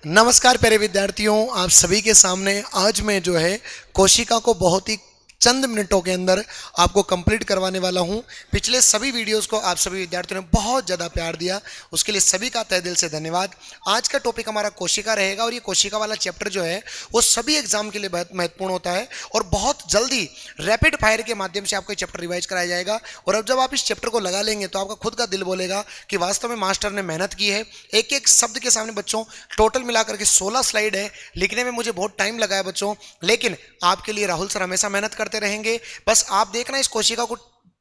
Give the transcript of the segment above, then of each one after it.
नमस्कार प्यारे विद्यार्थियों, आप सभी के सामने आज मैं जो है कोशिका को बहुत ही चंद मिनटों के अंदर आपको कंप्लीट करवाने वाला हूं। पिछले सभी वीडियोस को आप सभी विद्यार्थियों ने बहुत ज़्यादा प्यार दिया, उसके लिए सभी का तहे दिल से धन्यवाद। आज का टॉपिक हमारा कोशिका रहेगा और ये कोशिका वाला चैप्टर जो है वो सभी एग्जाम के लिए बहुत महत्वपूर्ण होता है और बहुत जल्दी रैपिड फायर के माध्यम से आपको चैप्टर रिवाइज कराया जाएगा। और अब जब आप इस चैप्टर को लगा लेंगे तो आपका खुद का दिल बोलेगा कि वास्तव में मास्टर ने मेहनत की है। एक एक शब्द के सामने बच्चों टोटल मिलाकर के 16 स्लाइड है, लिखने में मुझे बहुत टाइम लगा है बच्चों, लेकिन आपके लिए राहुल सर हमेशा मेहनत करते रहेंगे। बस आप देखना इस कोशिका को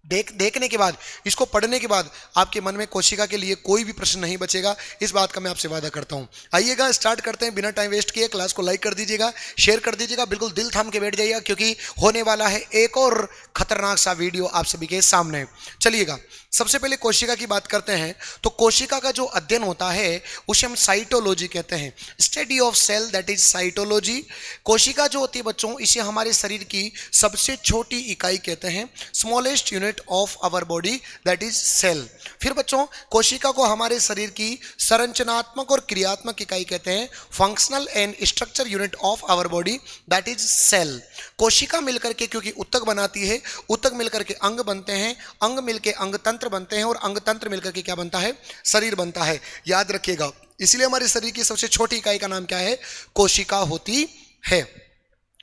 देखने के बाद, इसको पढ़ने के बाद आपके मन में कोशिका के लिए कोई भी प्रश्न नहीं बचेगा, इस बात का मैं आपसे वादा करता हूं। आइएगा स्टार्ट करते हैं बिना टाइम वेस्ट किए। क्लास को लाइक कर दीजिएगा, शेयर कर दीजिएगा, बिल्कुल दिल थाम के बैठ जाइएगा क्योंकि होने वाला है एक और खतरनाक सा वीडियो आप सभी के सामने। चलिएगा सबसे पहले कोशिका की बात करते हैं। तो कोशिका का जो अध्ययन होता है उसे हम साइटोलॉजी कहते हैं, study of cell, that is cytology. कोशिका जो होती है बच्चों, इसे हमारे शरीर की सबसे छोटी इकाई कहते हैं, smallest unit of our body, that is cell. फिर बच्चों कोशिका को हमारे शरीर की संरचनात्मक और क्रियात्मक इकाई कहते हैं, functional and structure unit of our body, that is cell. कोशिका मिलकर के क्योंकि उत्तक बनाती है, उत्तक मिलकर के अंग बनते हैं, अंग मिलकर अंग तंत्र बनते हैं और अंग तंत्र मिलकर के क्या बनता है, शरीर बनता है। याद रखिएगा, इसलिए हमारे शरीर की सबसे छोटी इकाई का नाम क्या है, कोशिका होती है।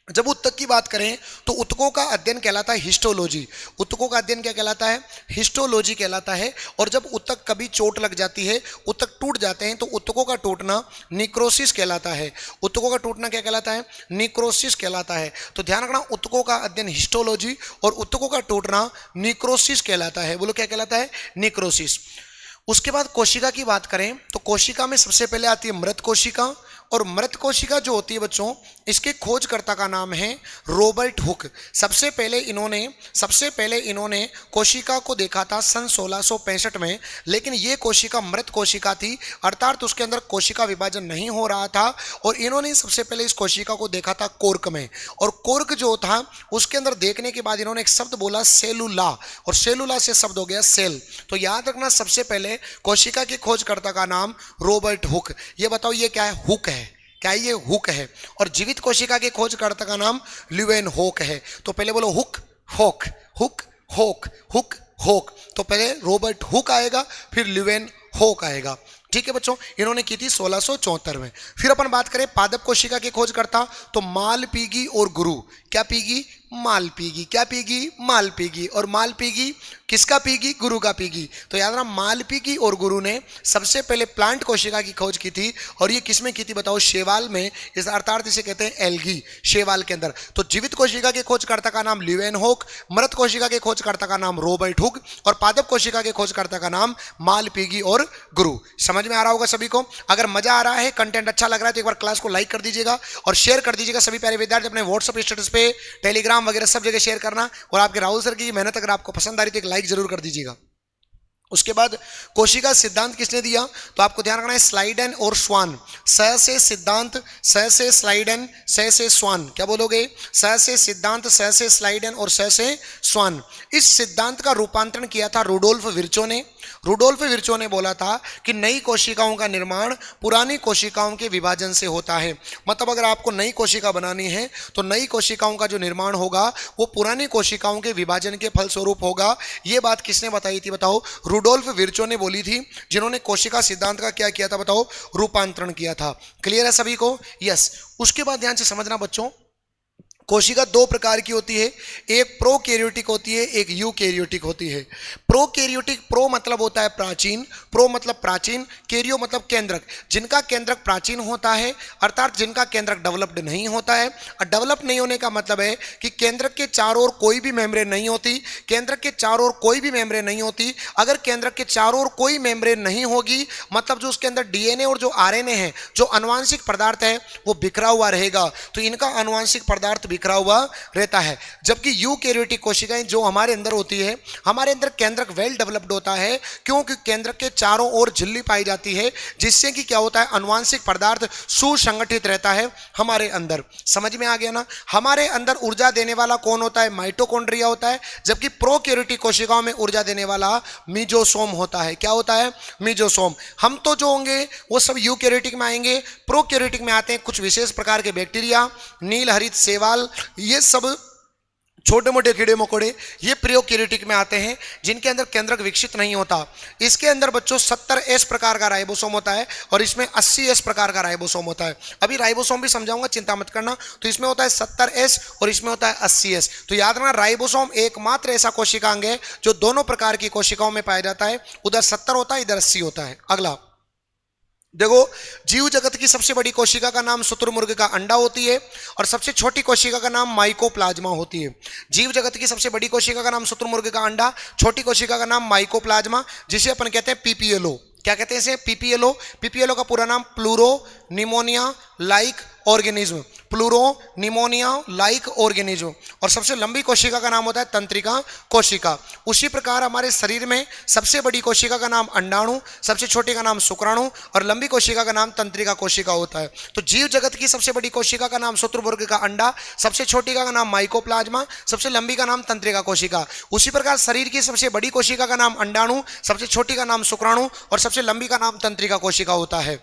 जब उत्तक की बात करें तो उत्तकों का अध्ययन कहलाता है हिस्टोलॉजी। उत्तकों का अध्ययन क्या कहलाता है, हिस्टोलॉजी कहलाता है। और जब उत्तक कभी चोट लग जाती है, उत्तक टूट जाते हैं, तो उत्तकों का टूटना निक्रोसिस कहलाता है। उत्तकों का टूटना क्या कहलाता है, निक्रोसिस कहलाता है। तो ध्यान रखना, उत्तकों का अध्ययन हिस्टोलॉजी और उत्तकों का टूटना निक्रोसिस कहलाता है। बोलो क्या कहलाता है, निक्रोसिस। उसके बाद कोशिका की बात करें तो कोशिका में सबसे पहले आती है मृत कोशिका। और मृत कोशिका जो होती है बच्चों, इसके खोजकर्ता का नाम है रॉबर्ट हुक। सबसे पहले इन्होंने कोशिका को देखा था सन 1665 में, लेकिन ये कोशिका मृत कोशिका थी, अर्थात उसके अंदर कोशिका विभाजन नहीं हो रहा था। और इन्होंने सबसे पहले इस कोशिका को देखा था कोर्क में, और कोर्क जो था उसके अंदर देखने के बाद इन्होंने एक शब्द बोला सेलुला, और सेलुला से शब्द हो गया सेल। तो याद रखना, सबसे पहले कोशिका के खोजकर्ता का नाम रॉबर्ट हुक। ये बताओ ये क्या है, हुक है, क्या ये हुक है। और जीवित कोशिका के खोजकर्ता का नाम ल्यूवेनहोक है। तो पहले बोलो हुक होक, हुक होक, हुक होक। तो पहले रॉबर्ट हुक आएगा, फिर ल्यूवेनहोक आएगा। ठीक है बच्चों, इन्होंने की थी 1674 में। फिर अपन बात करें पादप कोशिका के खोजकर्ता, तो मालपीगी और गुरु। क्या पीगी, मालपीगी। क्या पीगी, मालपीगी। और मालपीगी किसका पीगी, गुरु का पीगी। तो याद रखना, मालपीगी और गुरु ने सबसे पहले प्लांट कोशिका की खोज की थी। और ये किसमें की थी बताओ, शैवाल में। इस अर्थात इसे कहते हैं एल्गी, शैवाल के अंदर। तो जीवित कोशिका के खोजकर्ता का नाम ल्यूवेनहोक, मृत कोशिका के खोजकर्ता का नाम रॉबर्ट हुक, और पादप कोशिका के खोजकर्ता का नाम मालपीगी और गुरु। समझ में आ रहा होगा सभी को। अगर मजा आ रहा है, कंटेंट अच्छा लग रहा है, तो एक बार क्लास को लाइक कर दीजिएगा और शेयर कर दीजिएगा। सभी प्यारे विद्यार्थी अपने व्हाट्सएप स्टेटस पे, टेलीग्राम वगैरह सब जगह शेयर करना। और आपके राहुल सर की मेहनत अगर आपको पसंद आ रही तो एक लाइक जरूर कर दीजिएगा। उसके बाद कोशिका सिद्धांत किसने दिया, तो आपको ध्यान रखना है स्लाइडन और स्वान। स से सिद्धांत, स से स्लाइडन, स से स्वान। क्या बोलोगे, स से सिद्धांत, स से स्लाइडन और स से स्वान। इस सिद्धांत का रूपांतरण किया था रुडोल्फ विर्चो ने। रुडोल्फ विर्चो ने बोला था कि नई कोशिकाओं का निर्माण पुरानी कोशिकाओं के विभाजन से होता है। मतलब अगर आपको नई कोशिका बनानी है तो नई कोशिकाओं का जो निर्माण होगा वो पुरानी कोशिकाओं के विभाजन के फलस्वरूप होगा। ये बात किसने बताई थी बताओ, रुडोल्फ विर्चो ने बोली थी, जिन्होंने कोशिका सिद्धांत का क्या किया था बताओ, रूपांतरण किया था। क्लियर है सभी को, यस। उसके बाद ध्यान से समझना बच्चों, कोशिका दो प्रकार की होती है, एक प्रोकैरियोटिक होती है, एक यूकैरियोटिक होती है। प्रोकैरियोटिक, प्रो मतलब होता है प्राचीन, प्रो मतलब प्राचीन, कैरियो मतलब केंद्रक। जिनका केंद्रक प्राचीन होता है, अर्थात जिनका केंद्रक डेवलप्ड नहीं होता है। और डेवलप नहीं होने का मतलब है कि केंद्रक के चारों ओर कोई भी मेम्ब्रेन नहीं होती, केंद्रक के चारों ओर कोई भी मेम्ब्रेन नहीं होती। अगर केंद्रक के चारों ओर कोई मेम्ब्रेन नहीं होगी, मतलब जो उसके अंदर डीएनए और जो आरएनए है, जो आनुवांशिक पदार्थ है, वो बिखरा हुआ रहेगा। तो इनका आनुवांशिक पदार्थ बिखरा हुआ रहता है। जबकि यूकेरियोटिक कोशिकाएं जो हमारे अंदर होती है, हमारे अंदर केंद्रक वेल डेवलप्ड होता है, क्योंकि केंद्रक के चारों ओर झिल्ली पाई जाती है, जिससे कि क्या होता है, अनुवांशिक पदार्थ सुसंगठित रहता है हमारे अंदर। समझ में आ गया ना? हमारे अंदर ऊर्जा देने वाला कौन होता है? माइटोकॉन्ड्रिया होता है। जबकि प्रोकैरियोटिक कोशिकाओं में ऊर्जा देने वाला मीजोसोम होता है। क्या होता है? मीजोसोम। हम तो जो होंगे वो सब यूकेरियोटिक में आएंगे। प्रोकैरियोटिक में आते हैं कुछ विशेष प्रकार के बैक्टीरिया, नील हरित शैवाल, ये सब छोटे मोटे कीड़े मकोड़े, ये प्रोकैरियोटिक में आते हैं, जिनके अंदर केंद्रक विकसित नहीं होता। इसके अंदर बच्चों 70S प्रकार का राइबोसोम होता है और इसमें 80S प्रकार का राइबोसोम होता है। अभी राइबोसोम भी समझाऊंगा, चिंता मत करना। तो इसमें होता है 70S और इसमें होता है 80S। तो याद रखना, राइबोसोम एकमात्र ऐसा कोशिकांग है जो दोनों प्रकार की कोशिकाओं में पाया जाता है। उधर 70 होता है, इधर 80 होता है। अगला देखो, जीव जगत की सबसे बड़ी कोशिका का नाम शुतुरमुर्ग का अंडा होती है और सबसे छोटी कोशिका का नाम माइकोप्लाज्मा होती है। जीव जगत की सबसे बड़ी कोशिका का नाम शुतुरमुर्ग का अंडा, छोटी कोशिका का नाम माइकोप्लाज्मा, जिसे अपन कहते हैं पीपीएलओ। क्या कहते हैं इसे? पीपीएलओ। पीपीएलओ का पूरा नाम pleuro pneumonia like organism, pleuro pneumonia like organism. और सबसे लंबी कोशिका का नाम होता है तंत्रिका कोशिका। उसी प्रकार हमारे शरीर में सबसे बड़ी कोशिका का नाम अंडाणु, सबसे छोटी का नाम शुक्राणु और लंबी कोशिका का नाम तंत्रिका कोशिका होता है। तो जीव जगत की सबसे बड़ी कोशिका का नाम शुतुरमुर्ग का अंडा, सबसे छोटी का नाम माइकोप्लाज्मा, सबसे लंबी का नाम तंत्रिका कोशिका। उसी प्रकार शरीर की सबसे बड़ी कोशिका का नाम अंडाणु, सबसे छोटी का नाम शुक्राणु और सबसे लंबी का नाम तंत्रिका कोशिका होता है।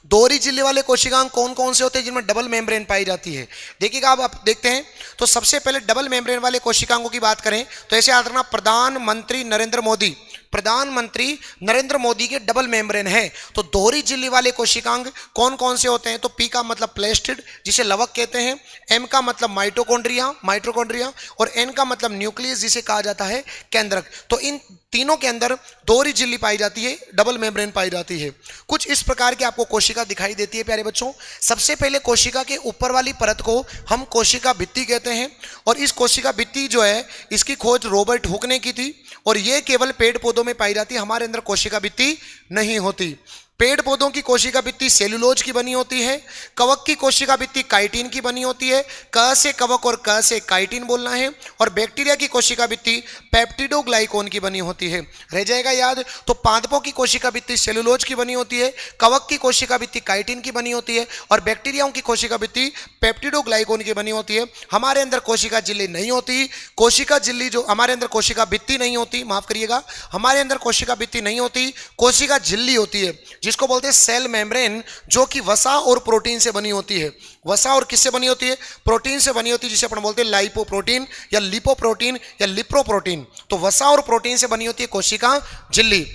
दोहरी झिल्ली वाले कोशिकांग कौन कौन से होते हैं जिनमें डबल मेम्ब्रेन पाई जाती है? देखिएगा, आप देखते हैं तो सबसे पहले डबल मेम्ब्रेन वाले कोशिकांगों की बात करें तो ऐसे याद रखना, प्रधानमंत्री नरेंद्र मोदी, प्रधानमंत्री नरेंद्र मोदी के डबल मेम्ब्रेन है। तो दोहरी झिल्ली वाले कोशिकांग कौन कौन से होते हैं? तो पी का मतलब प्लेस्टिड, जिसे लवक कहते हैं, एम का मतलब माइटोकॉन्ड्रिया, माइटोकॉन्ड्रिया और एन का मतलब न्यूक्लियस, जिसे कहा जाता है केंद्रक। तो इन तीनों के अंदर दोहरी झिल्ली पाई जाती है, डबल मेम्ब्रेन पाई जाती है। कुछ इस प्रकार की आपको कोशिका दिखाई देती है प्यारे बच्चों। सबसे पहले कोशिका के ऊपर वाली परत को हम कोशिका भित्ति कहते हैं और इस कोशिका भित्ति जो है, इसकी खोज रॉबर्ट हुक ने की थी और ये केवल पेड़ पौधों में पाई जाती है। हमारे अंदर कोशिका भित्ति नहीं होती। पेड़ पौधों की कोशिका भित्ति सेलुलोज की बनी होती है। कवक की कोशिका भित्ति काइटिन की बनी होती है। क से कवक और क से काइटिन बोलना है। और बैक्टीरिया की कोशिका भित्ति पेप्टिडोग्लाइकोन की बनी होती है। रह जाएगा याद? तो पादपों की कोशिका भित्ति सेलुलोज की बनी होती है, कवक की कोशिका भित्ति काइटिन की बनी होती है और बैक्टीरियाओं की कोशिका भित्ति पेप्टिडोग्लाइकोन की बनी होती है। हमारे अंदर कोशिका झिल्ली नहीं होती। कोशिका झिल्ली जो हमारे अंदर कोशिका भित्ति नहीं होती, माफ करिएगा, हमारे अंदर कोशिका भित्ति नहीं होती, कोशिका झिल्ली होती है, जिसको बोलते हैं सेल मेम्ब्रेन, जो कि वसा और प्रोटीन से बनी होती है। वसा और किससे बनी होती है? प्रोटीन से बनी होती है, जिसे अपन बोलते हैं लाइपोप्रोटीन या लिपोप्रोटीन या लिप्रोप्रोटीन। तो वसा और प्रोटीन से बनी होती है कोशिका झिल्ली।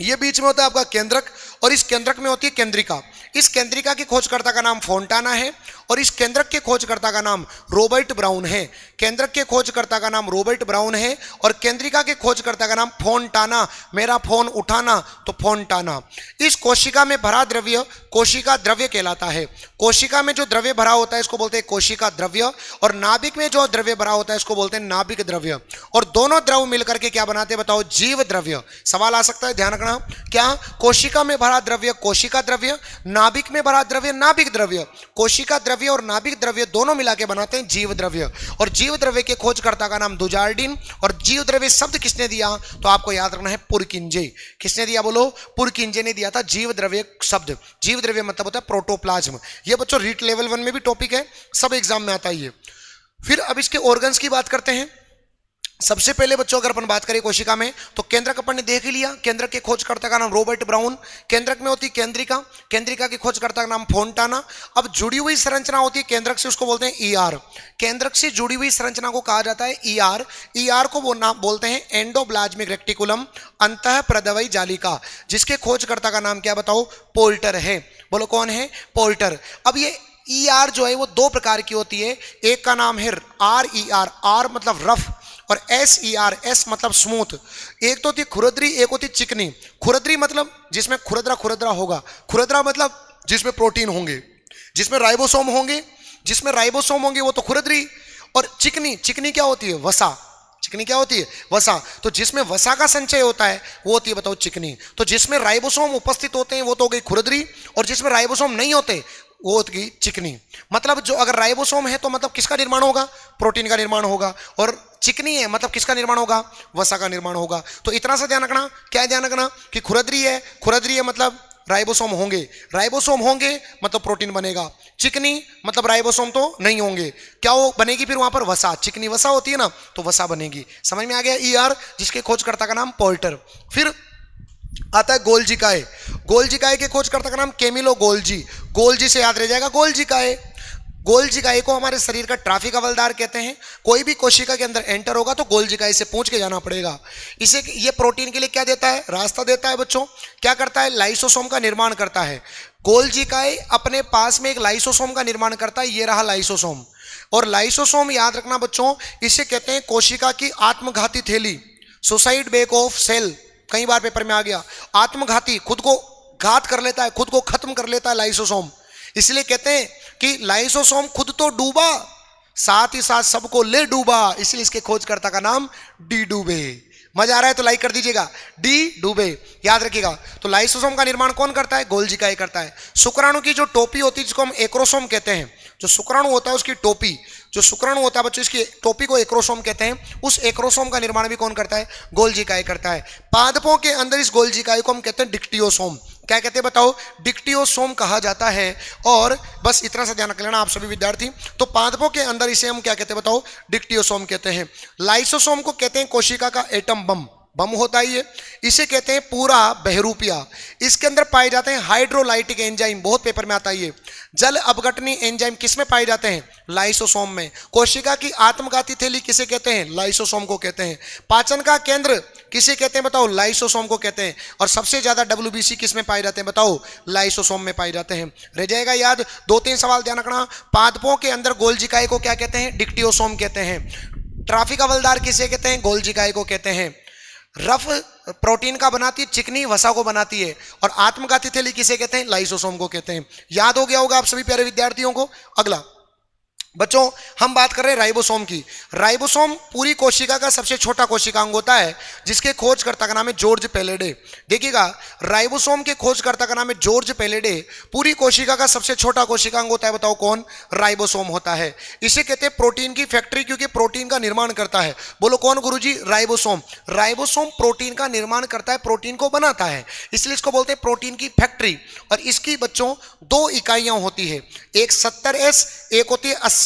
ये बीच में होता है आपका केंद्रक और इस केंद्रक में होती है केंद्रिका। इस केंद्रिका के खोजकर्ता का नाम फोंटाना है और इस केंद्रक के खोजकर्ता का नाम रॉबर्ट ब्राउन है। केंद्रक के खोजकर्ता का नाम रॉबर्ट ब्राउन है और केंद्रिका के खोजकर्ता का नाम फोंटाना। मेरा फोन उठाना तो फोंटाना। इस कोशिका में भरा द्रव्य कोशिका द्रव्य कहलाता है। कोशिका में जो द्रव्य भरा होता है इसको बोलते हैं कोशिका द्रव्य और नाभिक में जो द्रव्य भरा होता है इसको बोलते हैं नाभिक द्रव्य। और दोनों द्रव मिलकर के क्या बनाते हैं बताओ? जीव द्रव्य। सवाल आ सकता है, ध्यान रखना। क्या? कोशिका में भरा द्रव्य कोशिका द्रव्य, नाभिक में भरा द्रव्य नाभिक द्रव्य। कोशिका द्रव्य और नाभिक द्रव्य दोनों मिला के बनाते हैं जीव द्रव्य। और जीव द्रव्य के खोजकर्ता का नाम दुजार्डिन। और जीव द्रव्य शब्द किसने दिया? तो आपको याद रखना है पुरकिंजे। किसने दिया बोलो? पुरकिंजे ने दिया था जीव द्रव्य शब्द। जीव द्रव्य मतलब होता है प्रोटोप्लाज्म। ये बच्चों रीट लेवल 1 में भी टॉपिक है, सब एग्जाम में आता है ये। फिर अब इसके ऑर्गन्स की बात करते हैं। सबसे पहले बच्चों अगर अपन बात करें कोशिका में तो केंद्रक अपन ने देख ही लिया। केंद्रक के खोजकर्ता का नाम रॉबर्ट ब्राउन। केंद्रक में होती है केंद्रिका, केंद्रिका के खोजकर्ता का नाम फोंटाना। अब जुड़ी हुई संरचना होती है केंद्रक से, उसको बोलते हैं ईआर। केंद्रक से जुड़ी हुई संरचना को कहा जाता है ईआर। ईआर को वो नाम बोलते हैं एंडोप्लाज्मिक रेक्टिकुलम, अंतःप्रदवई जालिका, जिसके खोजकर्ता का नाम क्या बताओ? पोल्टर है। बोलो कौन है? पोल्टर। अब ये ईआर जो है वो दो प्रकार की होती है। एक का नाम है आर आर मतलब रफ और SER, S मतलब स्मूथ। एक तो होती खुरदरी, एक होती चिकनी। खुरदरी मतलब जिसमें खुरदरा होगा, खुरदरा मतलब जिसमें प्रोटीन होंगे, जिसमें राइबोसोम होंगे, जिसमें राइबोसोम होंगे वो तो खुरदरी। और चिकनी, चिकनी क्या होती है? वसा। चिकनी क्या होती है? वसा। तो जिसमें वसा का संचय होता है वो होती है बताओ चिकनी। तो जिसमें राइबोसोम उपस्थित होते हैं वो तो हो गई खुरदरी और जिसमें राइबोसोम नहीं होते वो होगी चिकनी। मतलब जो अगर राइबोसोम है तो मतलब किसका निर्माण होगा, प्रोटीन का निर्माण होगा, और चिकनी है मतलब किसका निर्माण होगा, वसा का निर्माण होगा। तो इतना सा ध्यान रखना, क्या ध्यान रखना कि खुरदरी है, खुरदरी है मतलब राइबोसोम होंगे, राइबोसोम होंगे मतलब प्रोटीन बनेगा, चिकनी मतलब राइबोसोम तो नहीं होंगे, क्या वो बनेगी फिर वहां पर, वसा, चिकनी वसा होती है ना, तो वसा बनेगी। समझ में आ गया, ईआर, जिसके खोजकर्ता का नाम पोल्टर। फिर आता है गोल्जी काय। गोल्जी काय के खोजकर्ता का नाम कैमिलो गोल्जी। गोल्जी से याद रह जाएगा गोल्जी काय। गोल्जी काय को हमारे शरीर का ट्रैफिक हवलदार कहते हैं। कोई भी कोशिका के अंदर एंटर होगा तो गोल्जी काय से पूछ के जाना पड़ेगा। इसे ये प्रोटीन के लिए क्या देता है, रास्ता देता है बच्चों। क्या करता है, लाइसोसोम का निर्माण करता है। गोल्जी काय अपने पास में एक लाइसोसोम का निर्माण करता है, ये रहा लाइसोसोम। और लाइसोसोम याद रखना बच्चों, इसे कहते हैं कोशिका की आत्मघाती थैली, सुसाइड बैग ऑफ सेल। कई बार पेपर में आ गया, आत्मघाती, खुद को घात कर लेता है, खुद को खत्म कर लेता है लाइसोसोम। इसलिए कहते हैं कि लाइसोसोम खुद तो डूबा, साथ ही साथ सबको ले डूबा, इसलिए इसके खोजकर्ता का नाम डी डूबे। मजा आ रहा है तो लाइक कर दीजिएगा, डी डूबे, याद रखिएगा। तो लाइसोसोम का निर्माण कौन करता है, गोल्जी काय करता है। शुक्राणु की जो टोपी होती है जिसको हम एक्रोसोम कहते हैं, जो शुक्राणु होता है उसकी टोपी, जो शुक्राणु होता है बच्चों इसकी टोपी को एक्रोसोम कहते हैं, उस एक्रोसोम का निर्माण भी कौन करता है, गोल्जी काय करता है। पादपों के अंदर इस गोल्जी काय को हम कहते हैं डिक्टियोसोम। क्या कहते हैं बताओ, डिक्टियोसोम कहा जाता है। और बस इतना सा ध्यान रख लेना आप सभी विद्यार्थी। तो पादपों के अंदर इसे हम क्या कहते हैं बताओ, डिक्टियोसोम कहते हैं। लाइसोसोम को कहते हैं कोशिका का एटम बम, बम होता है ये। इसे कहते हैं पूरा बहरूपिया। इसके अंदर पाए जाते हैं हाइड्रोलाइटिक एंजाइम, बहुत पेपर में आता है ये। जल अपघटनी एंजाइम किस में पाए जाते हैं, लाइसोसोम में। कोशिका की आत्मघाती थैली किसे कहते हैं, लाइसोसोम को कहते हैं। पाचन का केंद्र किसे कहते हैं बताओ, लाइसोसोम को कहते हैं। और सबसे ज्यादा WBC किस में पाए जाते हैं बताओ, लाइसोसोम में पाए जाते हैं। रह जाएगा याद, 2-3 सवाल ध्यान रखना। पादपों के अंदर गोल्जी काय को क्या कहते हैं, डिक्टियोसोम कहते हैं। ट्रैफिक हवलदार किसे कहते हैं, गोल्जी काय को कहते हैं। रफ प्रोटीन का बनाती है, चिकनी वसा को बनाती है। और आत्मघाती थैली किसे कहते हैं, लाइसोसोम को कहते हैं। याद हो गया होगा आप सभी प्यारे विद्यार्थियों को। अगला बच्चों हम बात कर रहे हैं राइबोसोम की। राइबोसोम पूरी कोशिका का सबसे छोटा कोशिकांग होता है, जिसके खोजकर्ता का नाम है जॉर्ज पेलेडे। देखिएगा, राइबोसोम के खोजकर्ता का नाम है जॉर्ज पेलेडे। पूरी कोशिका का सबसे छोटा कोशिकांग होता है, बताओ कौन, राइबोसोम होता है। इसे कहते हैं प्रोटीन की फैक्ट्री, क्योंकि प्रोटीन का निर्माण करता है। बोलो कौन गुरुजी, राइबोसोम। राइबोसोम प्रोटीन का निर्माण करता है, प्रोटीन को बनाता है, इसलिए इसको बोलते हैं प्रोटीन की फैक्ट्री। और इसकी बच्चों 2 इकाइयां होती है, एक 70S, एक होती है 80S।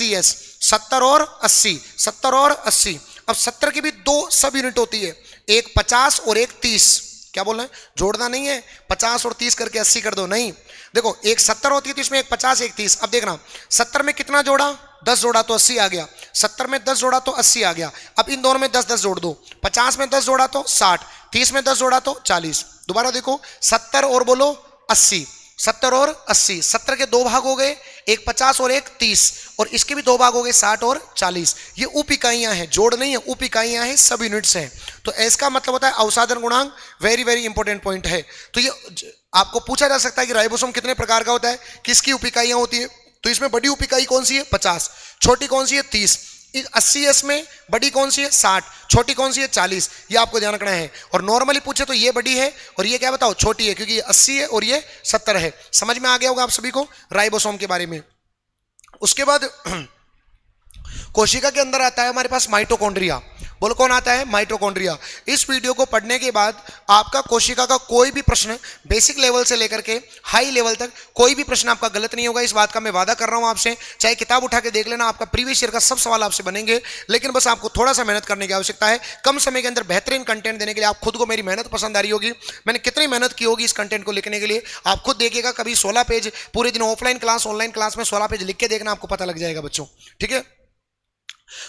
70 और 80, 70 और 80। अब 70 की भी 2 सब यूनिट होती है, एक 50 और एक 30। क्या बोल रहे हैं, जोड़ना नहीं है 50 और 30 करके 80 कर दो, नहीं। देखो एक 70 होती है तो इसमें एक 50 एक 30। अब देखना 70 में कितना जोड़ा, 10 जोड़ा तो 80 आ गया। 70 में 10 जोड़ा तो 80 आ गया। अब इन दोनों में 10-10 जोड़ दो, 50 में 10 जोड़ा तो 60, 30 में 10 जोड़ा तो 40। दोबारा देखो 70 और बोलो 80, 70 और 80। 70 के 2 भाग हो गए, एक 50 और एक 30, और इसके भी 2 भाग हो गए 60 और 40। ये उप इकाइयां हैं, जोड़ नहीं है, उप इकाइयां हैं, सब यूनिट्स हैं। तो इसका मतलब होता है अवसादन गुणांक, वेरी वेरी इंपॉर्टेंट पॉइंट है। तो ये आपको पूछा जा सकता है कि राइबोसोम कितने प्रकार का होता है, किसकी उप इकाइयां होती है। तो इसमें बड़ी उप इकाई कौन सी है, 50, छोटी कौन सी है 30, 80S में बड़ी कौन सी है 60, छोटी कौन सी है 40। ये आपको ध्यान रखना है। और नॉर्मली पूछे तो ये बड़ी है और ये क्या बताओ छोटी है, क्योंकि ये 80 है और ये 70 है। समझ में आ गया होगा आप सभी को राइबोसोम के बारे में। उसके बाद कोशिका के अंदर आता है हमारे पास माइटोकॉन्ड्रिया। बोलो कौन आता है, माइटोकॉन्ड्रिया। इस वीडियो को पढ़ने के बाद आपका कोशिका का कोई भी प्रश्न बेसिक लेवल से लेकर के हाई लेवल तक कोई भी प्रश्न आपका गलत नहीं होगा, इस बात का मैं वादा कर रहा हूं आपसे। चाहे किताब उठा के देख लेना, आपका प्रीवियस ईयर का सब सवाल आपसे बनेंगे, लेकिन बस आपको थोड़ा सा मेहनत करने की आवश्यकता है। कम समय के अंदर बेहतरीन कंटेंट देने के लिए आप खुद को मेरी मेहनत पसंद आ रही होगी, मैंने कितनी मेहनत की होगी इस कंटेंट को लिखने के लिए, आप खुद देखिएगा। कभी 16 पेज पूरे दिन ऑफलाइन क्लास, ऑनलाइन क्लास में 16 पेज लिख के देखना, आपको पता लग जाएगा बच्चों, ठीक है।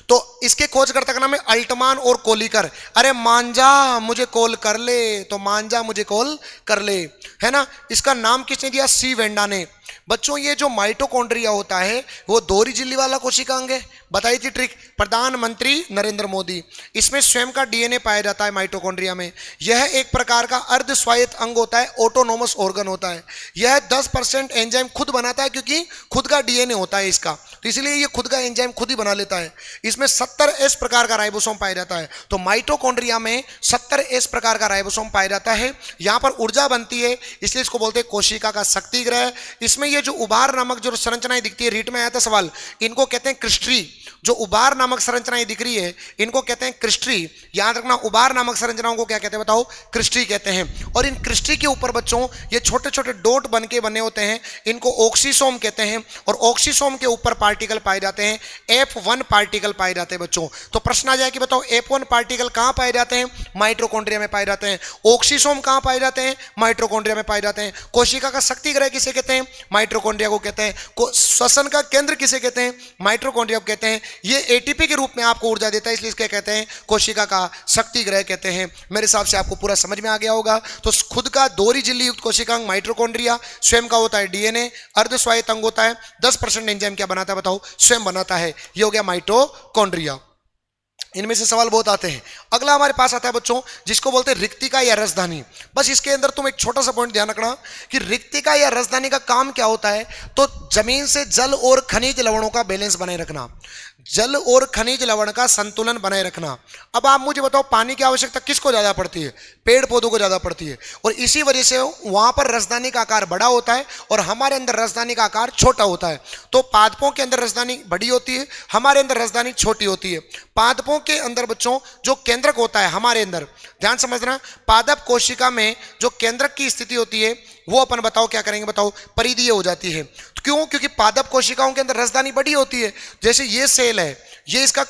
तो इसके खोजकर्ता का नाम है अल्टमान और कोलिकर। अरे मांझा मुझे कॉल कर ले, तो मांझा मुझे कॉल कर ले, है ना। इसका नाम किसने दिया, सी वेंडा ने। बच्चों ये जो माइटोकॉन्ड्रिया होता है वो दोहरी झिल्ली वाला कोशिकांग है, बताई थी ट्रिक प्रधानमंत्री नरेंद्र मोदी। इसमें स्वयं का डीएनए पाया जाता है माइटोकॉन्ड्रिया में। यह एक प्रकार का अर्ध स्वायत्त अंग होता है, ऑटोनोमस ऑर्गन होता है। यह 10% एंजाइम खुद बनाता है, क्योंकि खुद का डीएनए होता है इसका, तो इसलिए ये खुद का एंजाइम खुद ही बना लेता है। इसमें 70S प्रकार का राइबोसोम पाया जाता है। तो माइटोकॉन्ड्रिया में 70S प्रकार का राइबोसोम पाया जाता है। यहां पर ऊर्जा बनती है, इसलिए इसको बोलते हैं कोशिका का शक्ति ग्रह। इस इसमें ये जो उभार नामक जो संरचनाएं दिखती है, रीट में आया था सवाल, इनको कहते हैं क्रिस्टरी। जो उभार नामक संरचनाएं दिख रही है इनको कहते हैं क्रिस्टरी। याद रखना, उभार नामक संरचनाओं को क्या कहते हैं बताओ? क्रिस्टरी कहते हैं। और इन क्रिस्टरी के ऊपर बच्चों ये छोटे छोटे डॉट बन के बने होते हैं, इनको ऑक्सीसोम कहते हैं। और ऑक्सीसोम के ऊपर पार्टिकल पाए जाते हैं, F1 पार्टिकल पाए जाते हैं बच्चों। तो प्रश्न आ जाए कि बताओ F1 पार्टिकल कहां पाए जाते हैं? माइटोकॉन्ड्रिया में पाए जाते हैं। ऑक्सीसोम कहां पाए जाते हैं? माइटोकॉन्ड्रिया में पाए जाते हैं। कोशिका का शक्ति ग्रह किसे कहते हैं? माइटोकॉन्ड्रिया को कहते हैं। श्वसन का केंद्र किसे कहते हैं? माइटोकॉन्ड्रिया को कहते हैं। ये एटीपी के रूप में आपको ऊर्जा देता है, इसलिए इसके कहते हैं कोशिका का शक्ति ग्रह कहते हैं। मेरे हिसाब से आपको पूरा समझ में आ गया होगा। तो खुद का दोहरी झिल्ली युक्त कोशिकांग माइटोकॉन्ड्रिया, स्वयं का होता है डीएनए, अर्धस्वायत्त अंग होता है। 10% एंजाइम क्या बनाता है बताओ? स्वयं बनाता है। ये हो गया माइटोकॉन्ड्रिया। इनमें से सवाल बहुत आते हैं। अगला हमारे पास आता है बच्चों जिसको बोलते हैं रिक्तिका या रसधानी। बस इसके अंदर तुम एक छोटा सा पॉइंट ध्यान रखना कि रिक्तिका या रसधानी का काम क्या होता है। तो जमीन से जल और खनिज लवणों का बैलेंस बनाए रखना, जल और खनिज लवण का संतुलन बनाए रखना। अब आप मुझे बताओ, पानी की आवश्यकता किसको ज्यादा पड़ती है? पेड़ पौधों को ज्यादा पड़ती है। और इसी वजह से वहां पर रसधानी का आकार बड़ा होता है और हमारे अंदर रसधानी का आकार छोटा होता है। तो पादपों के अंदर रसधानी बड़ी होती है, हमारे अंदर रसधानी छोटी होती है। पादपों के अंदर बच्चों जो केंद्रक होता है हमारे अंदर, ध्यान समझना, पादप कोशिका में जो केंद्रक की स्थिति होती है वो अपन बताओ क्या करेंगे बताओ? परिधीय हो जाती है। क्यों? क्योंकि पादप कोशिकाओं के अंदर रसधानी बड़ी होती है। जैसे ये सेल है, ये इसका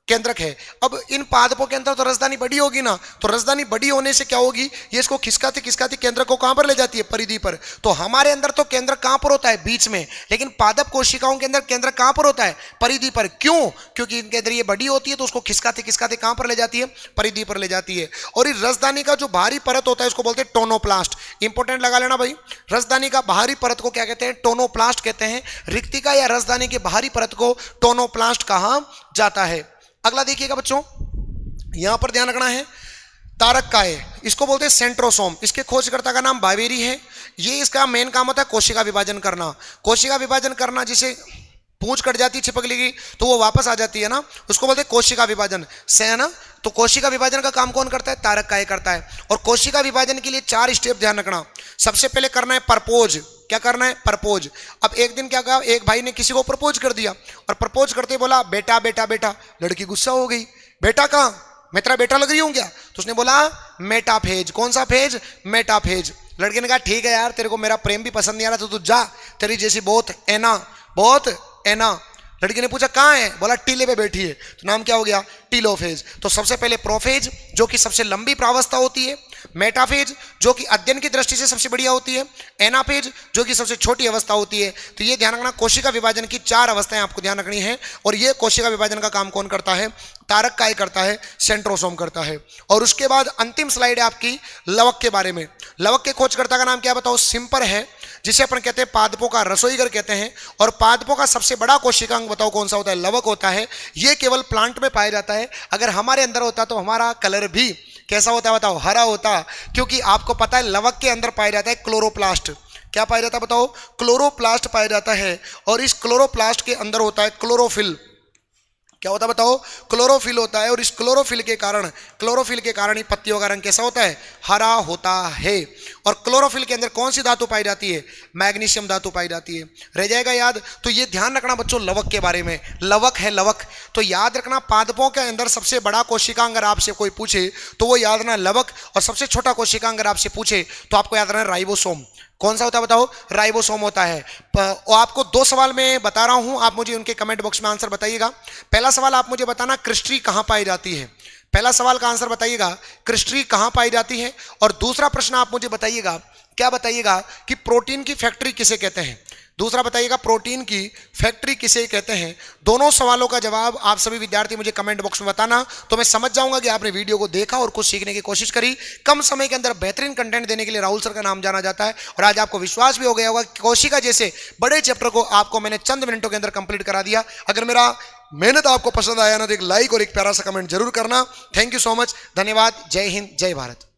केंद्रक है। अब इन पादपों के अंदर तो रसधानी बड़ी होगी ना, तो रसधानी बड़ी होने से क्या होगी? ये इसको खिसकाती खिसकाती केंद्रक को कहां पर ले जाती है? परिधि पर। तो हमारे अंदर तो केंद्रक कहां पर होता है? बीच में। लेकिन पादप कोशिकाओं के अंदर केंद्रक कहां पर होता है? परिधि पर। क्यों? क्योंकि इनके अंदर ये बड़ी होती है तो उसको खिसकाते खिसकाते कहां पर ले जाती है? परिधि पर ले जाती है। और इस रसधानी का जो बाहरी परत होता है उसको बोलते हैं टोनोप्लास्ट। इंपॉर्टेंट लगा लेना भाई, रसधानी का बाहरी परत को क्या कहते हैं? टोनोप्लास्ट कहते हैं। रिक्तिका या रसधानी के बाहरी परत को टोनोप्लास्ट कहा जाता है। अगला देखिएगा बच्चों, यहां पर ध्यान रखना है, तारककाय, इसको बोलते हैं सेंट्रोसोम। इसके खोजकर्ता का नाम बावेरी है। ये इसका मेन काम होता है कोशिका विभाजन करना। कोशिका विभाजन करना, जिसे पूंछ कट जाती है छिपकली की तो वो वापस आ जाती है ना, उसको बोलते हैं कोशिका विभाजन से, है ना। तो कोशिका विभाजन का काम कौन करता है? तारककाय करता है। और कोशिका विभाजन के लिए 4 स्टेप ध्यान रखना। सबसे पहले करना है परपोज। क्या करना है? परपोज। अब एक दिन क्या कहा, एक भाई ने किसी को प्रपोज कर दिया और प्रपोज करते बोला बेटा बेटा बेटा। लड़की गुस्सा हो गई, बेटा कहां? मैं तेरा बेटा लग रही हूं क्या? तो उसने बोला मेटाफेज। कौन सा फेज? मेटाफेज। लड़के ने कहा ठीक है यार, तेरे को मेरा प्रेम भी पसंद नहीं आ रहा तो तू जा, तेरी जैसी बहुत एना। लड़की ने पूछा कहां है? बोला टीले पे बैठी है। तो नाम क्या हो गया? टीलोफेज। तो सबसे पहले प्रोफेज जो कि सबसे लंबी प्रावस्था होती है, मेटाफेज जो कि अध्ययन की दृष्टि से सबसे बढ़िया होती है, एनाफेज जो कि सबसे छोटी अवस्था होती है। तो ये ध्यान रखना, कोशिका विभाजन की 4 अवस्थाएं आपको ध्यान रखनी है। और ये कोशिका विभाजन का काम कौन करता है? तारककाय करता है, सेंट्रोसोम करता है। और उसके बाद अंतिम स्लाइड है आपकी लवक के बारे में। लवक के खोजकर्ता का नाम क्या बताओ? सिम्पर है, जिसे अपन कहते हैं पादपों का रसोईघर कहते हैं। और पादपों का सबसे बड़ा कोशिकांग बताओ कौन सा होता है? लवक होता है। ये केवल प्लांट में पाया जाता है। अगर हमारे अंदर होता तो हमारा कलर भी कैसा होता है बताओ? हरा होता। क्योंकि आपको पता है लवक के अंदर पाया जाता है क्लोरोप्लास्ट। क्या पाया जाता है बताओ? क्लोरोप्लास्ट पाया जाता है। और इस क्लोरोप्लास्ट के अंदर होता है क्लोरोफिल। क्या होता है बताओ? क्लोरोफिल होता है। और इस क्लोरोफिल के कारण ही पत्तियों का रंग कैसा होता है? हरा होता है। और क्लोरोफिल के अंदर कौन सी धातु पाई जाती है? मैग्नीशियम धातु पाई जाती है। रह जाएगा याद? तो ये ध्यान रखना बच्चों लवक के बारे में। लवक है लवक, तो याद रखना पादपों के अंदर सबसे बड़ा कोशिका अगर आपसे कोई पूछे तो वो याद रखना लवक। और सबसे छोटा कोशिका अगर आपसे पूछे तो आपको याद रखना राइबोसोम। कौन सा होता है बताओ? राइबोसोम होता है। और आपको 2 सवाल मैं बता रहा हूं, आप मुझे उनके कमेंट बॉक्स में आंसर बताइएगा। पहला सवाल आप मुझे बताना क्रिस्टरी कहां पाई जाती है। पहला सवाल का आंसर बताइएगा क्रिस्टरी कहां पाई जाती है। और दूसरा प्रश्न आप मुझे बताइएगा, क्या बताइएगा कि प्रोटीन की फैक्ट्री किसे कहते हैं। दूसरा बताइएगा प्रोटीन की फैक्ट्री किसे कहते हैं। दोनों सवालों का जवाब आप सभी विद्यार्थी मुझे कमेंट बॉक्स में बताना, तो मैं समझ जाऊंगा कि आपने वीडियो को देखा और कुछ सीखने की कोशिश करी। कम समय के अंदर बेहतरीन कंटेंट देने के लिए राहुल सर का नाम जाना जाता है। और आज आपको विश्वास भी हो गया होगा कि कोशिका जैसे बड़े चैप्टर को आपको मैंने चंद मिनटों के अंदर कंप्लीट करा दिया। अगर मेरा मेहनत आपको पसंद आया ना तो एक लाइक और एक प्यारा सा कमेंट जरूर करना। थैंक यू सो मच, धन्यवाद। जय हिंद, जय भारत।